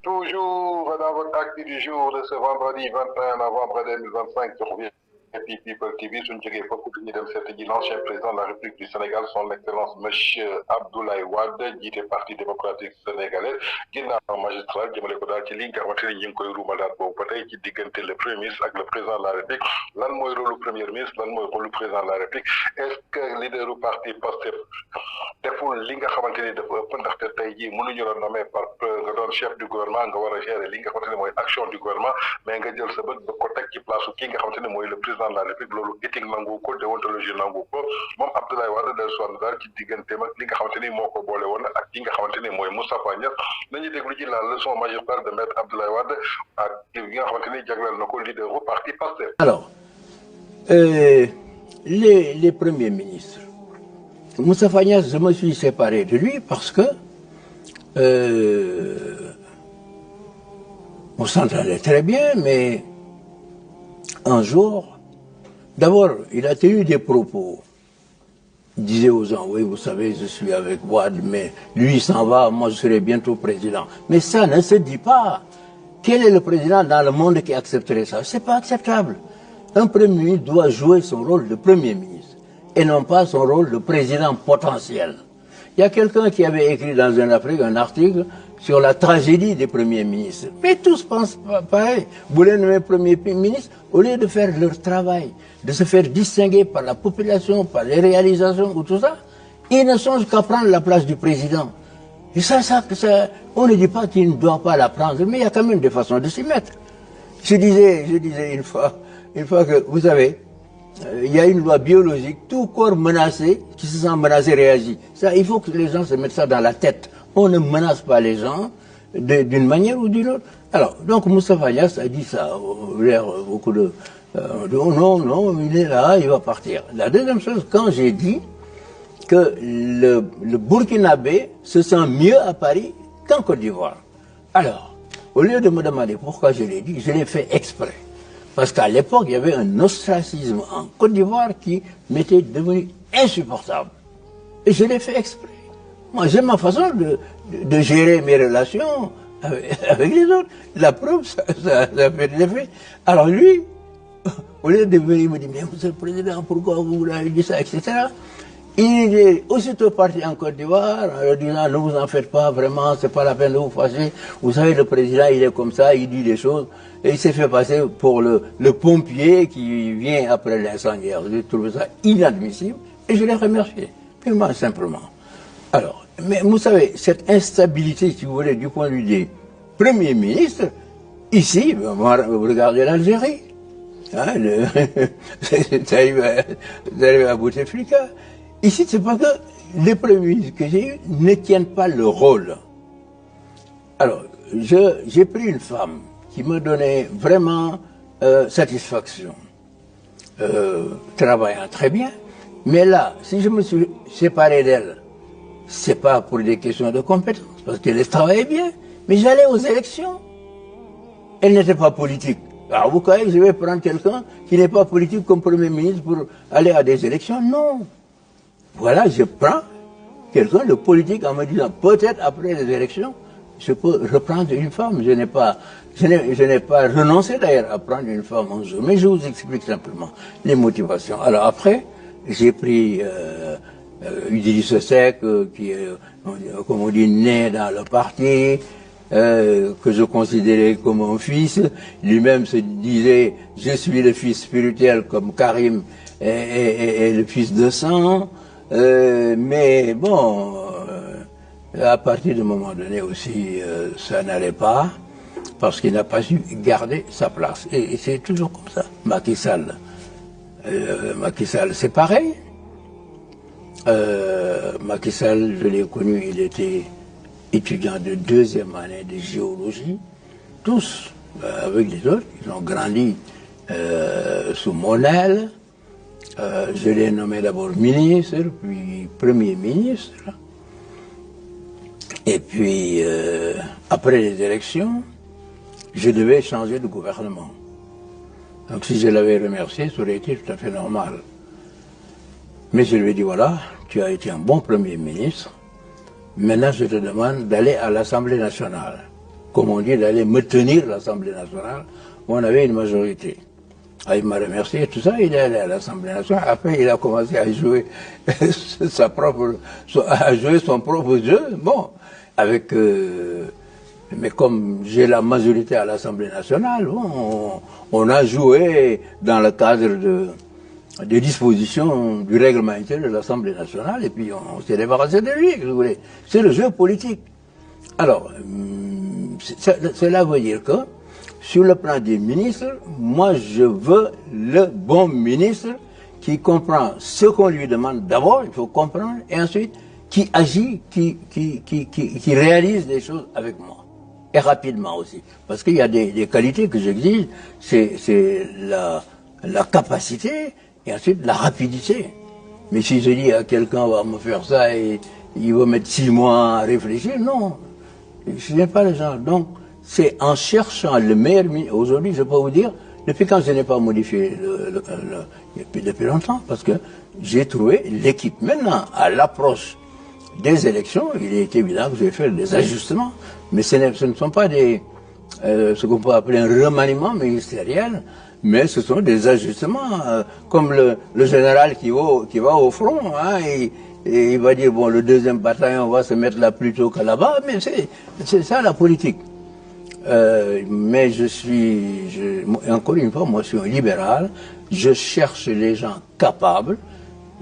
Toujours dans votre acte du jour de ce vendredi 21 novembre 2025 sur People TV, suñu jógee foofu ñu dem seeti ji l'ancien président de la République du Sénégal son excellence monsieur Abdoulaye Wade jiite parti démocratique sénégalais ginnaaw magistral jëmale ko daal ci li nga xamante ni ñu ngi koy ruumalaat boobu ba tey ci diggante le premier ministre ak le président de la République lan mooy rôle premier ministre lan mooy rôle président de la République est-ce que leaderu parti Pastef deful li nga xamante ni dafa ëpp ndaxte tey jii mënuñu la nommer par nga doon chef du gouvernement nga war a gérer li nga xamante ni mooy action du gouvernement mais nga jël sa bët ba ko teg ci place ki nga xamante ni mooy le président de la République loolu éthique nangu ko déontologie nangu ko moom Abdoulaye Wade del sonn daal ci digganteem ak li nga xamante ni moo ko boole woon ak ki nga xamante ni mooy Moustapha Niasse nañu déglu ci la leçon magistrale de maître Abdoulaye Wade ak ki nga xamante ni jagleel na ko leader bu parti Pastef. Alors les premiers ministres Moustapha Niasse, je me suis séparé de lui parce que on s'entendait très bien, mais un jour, d'abord, il a tenu des propos. Il disait aux gens, oui, vous savez, je suis avec Wade, mais lui, il s'en va, moi, je serai bientôt président. Mais ça ne se dit pas. Quel est le président dans le monde qui accepterait ça? C'est pas acceptable. Un premier ministre doit jouer son rôle de premier ministre et non pas son rôle de président potentiel. Il y a quelqu'un qui avait écrit dans un article sur la tragédie des premiers ministres. Mais tous pensent pareil. Vous les nommez premier ministre, au lieu de faire leur travail, de se faire distinguer par la population, par les réalisations ou tout ça, ils ne songent qu'à prendre la place du président. Et ça, on ne dit pas qu'il ne doit pas la prendre, mais il y a quand même des façons de s'y mettre. Je disais une fois que, vous savez, il y a une loi biologique, tout corps menacé, qui se sent menacé réagit. Ça, il faut que les gens se mettent ça dans la tête. On ne menace pas les gens d'une manière ou d'une autre. Alors, donc Moustapha Niasse a dit ça, l'air beaucoup de non, il est là, il va partir. La deuxième chose, quand j'ai dit que le Burkinabé se sent mieux à Paris qu'en Côte d'Ivoire. Alors, au lieu de me demander pourquoi je l'ai dit, je l'ai fait exprès. Parce qu'à l'époque, il y avait un ostracisme en Côte d'Ivoire qui m'était devenu insupportable. Et je l'ai fait exprès. Moi, j'ai ma façon de gérer mes relations avec les autres. La preuve, ça fait de l'effet. Alors lui, au lieu de venir me dire, mais monsieur le président, pourquoi vous l'avez dit ça, etc. Il est aussitôt parti en Côte d'Ivoire en leur disant, ne vous en faites pas, vraiment, c'est pas la peine de vous fâcher. Vous savez, le président, il est comme ça, il dit des choses. Et il s'est fait passer pour le pompier qui vient après l'incendiaire. J'ai trouvé ça inadmissible et je l'ai remercié, purement et simplement. Alors, mais vous savez, cette instabilité, si vous voulez, du point de vue des premiers ministres, ici, vous regardez l'Algérie. Hein, vous arrivez à Bouteflika. Ici, c'est pas que les premiers ministres que j'ai eus ne tiennent pas le rôle. Alors, j'ai pris une femme qui me donnait vraiment satisfaction, travaillant très bien. Mais là, si je me suis séparé d'elle, c'est pas pour des questions de compétences, parce qu'elle travaillait bien, mais j'allais aux élections. Elle n'était pas politique. Alors vous croyez que je vais prendre quelqu'un qui n'est pas politique comme Premier ministre pour aller à des élections? Non. Voilà, je prends quelqu'un de politique en me disant, peut-être après les élections, je peux reprendre une femme. Je n'ai pas renoncé d'ailleurs à prendre une femme un jour, mais je vous explique simplement les motivations. Alors après, j'ai pris Idrissa Seck, qui est, comme on dit, né dans le parti, que je considérais comme un fils. Lui-même se disait, je suis le fils spirituel comme Karim est le fils de sang. Mais bon, à partir d'un moment donné aussi, ça n'allait pas, parce qu'il n'a pas su garder sa place. Et c'est toujours comme ça. Macky Sall, c'est pareil. Macky Sall, je l'ai connu, il était étudiant de deuxième année de géologie. Tous, avec les autres, ils ont grandi sous mon aile. Je l'ai nommé d'abord ministre, puis premier ministre. Et puis, après les élections, je devais changer de gouvernement. Donc si je l'avais remercié, ça aurait été tout à fait normal. Mais je lui ai dit, voilà, tu as été un bon premier ministre, Maintenant, je te demande d'aller à l'Assemblée nationale. Comme on dit, d'aller me tenir l'Assemblée nationale. On avait une majorité. Ah, il m'a remercié, tout ça, il est allé à l'Assemblée nationale. Après, il a commencé à jouer à jouer son propre jeu. Bon, avec, mais comme j'ai la majorité à l'Assemblée nationale, bon, on a joué dans le cadre des dispositions du règlement intérieur de l'Assemblée nationale, et puis on s'est débarrassé de lui, si vous voulez. C'est le jeu politique. Alors, cela veut dire que, sur le plan des ministres, moi je veux le bon ministre qui comprend ce qu'on lui demande d'abord, il faut comprendre, et ensuite qui agit, qui réalise des choses avec moi. Et rapidement aussi. Parce qu'il y a des qualités que j'exige, c'est la capacité et ensuite la rapidité. Mais si je dis à quelqu'un va me faire ça et il va mettre 6 mois à réfléchir, non. Je n'aime pas les gens. Donc, c'est en cherchant le meilleur ministre. Aujourd'hui, je peux vous dire, depuis quand je n'ai pas modifié depuis longtemps, parce que j'ai trouvé l'équipe. Maintenant, à l'approche des élections, il est évident que je vais faire des ajustements. Mais ce ne sont pas ce qu'on peut appeler un remaniement ministériel, mais ce sont des ajustements, comme le général qui va au front, hein, et il va dire, bon, le 2e bataillon va se mettre là plus tôt que là-bas, mais c'est ça la politique. Mais encore une fois, moi je suis un libéral, je cherche les gens capables,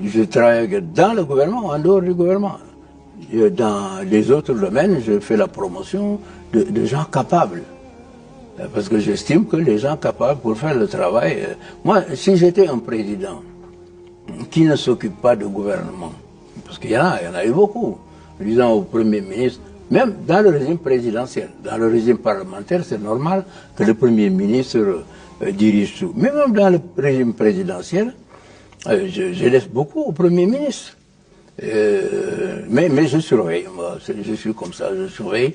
je travaille dans le gouvernement, en dehors du gouvernement. Dans les autres domaines, je fais la promotion de gens capables. Parce que j'estime que les gens capables pour faire le travail... Moi, si j'étais un président qui ne s'occupe pas de gouvernement, parce qu'il y en a eu beaucoup, disant au Premier ministre, même dans le régime présidentiel, dans le régime parlementaire, c'est normal que le Premier ministre dirige tout. Mais même dans le régime présidentiel, je laisse beaucoup au Premier ministre. Mais je surveille, moi, je suis comme ça, je surveille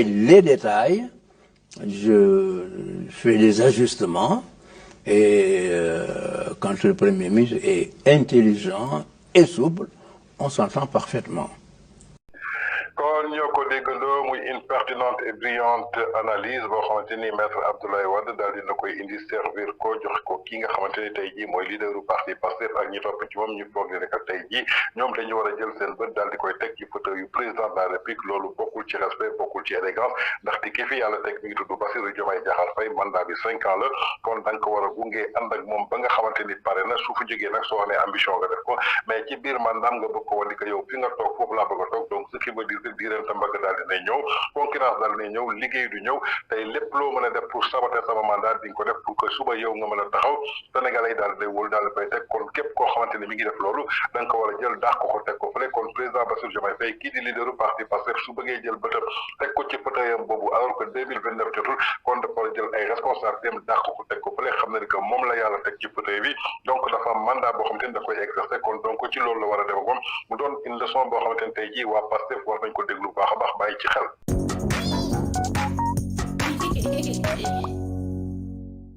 les détails, je fais des ajustements, et quand le Premier ministre est intelligent et souple, on s'entend parfaitement. kon ñoo ko déggandoo muy une pertinente et brillante analyse boo xamante ni maître Abdoulaye Wade daal dina koy indi servir ko jox ko ki nga xamante ni tey jii mooy leaderu parti Pastef ak ñi topp ci moom ñu foog ne rek tey jii ñoom dañu war a jël seen bët daal di koy teg ci fauteuil yu président de la République loolu bokkul ci respect bokkul ci élégance ndaxte ki fi yàlla teg mi ngi tudd Bassirou Diomaye Diakhar Faye mandat bi 5 ans la kon da nga ko war a gunge ànd ak moom ba nga xamante ni pare na su fa jógee nag soo amee ambition nga def ko mais ci biir mandaam nga bëgg ko wan ni que yow fi nga toog foofu laa bëgg a toog donc ce qui veut dire que diireen tambaga daal dinay ñëw concurrence daal dinay ñëw liggéey du ñëw tey lépp loo mën a def pour saboter sama mandat di nga ko def pour que suba yow nga mën a taxaw Sénégalais yi daal dinay wóolu daal di koy teg kon képp koo xamante ni mi ngi def loolu da nga ko war a jël daax ko teg ko fële kon président Bassirou Diomaye Faye kii di leaderu parti Pastef su bëggee jël bëtam teg ko ci fauteuilam boobu alors que 2029 jotul kon dafa war a jël ay responsabilités am daax ko teg ko fële xam na ni que moom la yàlla teg ci fauteuil bi donc dafa am mandat boo xamante ni da koy exercer kon donc ci loolu la war a def moom mu doon une leçon boo xamante ni tey jii waa Pastef war nañ ko déglu baax a baax bàyyi ci xel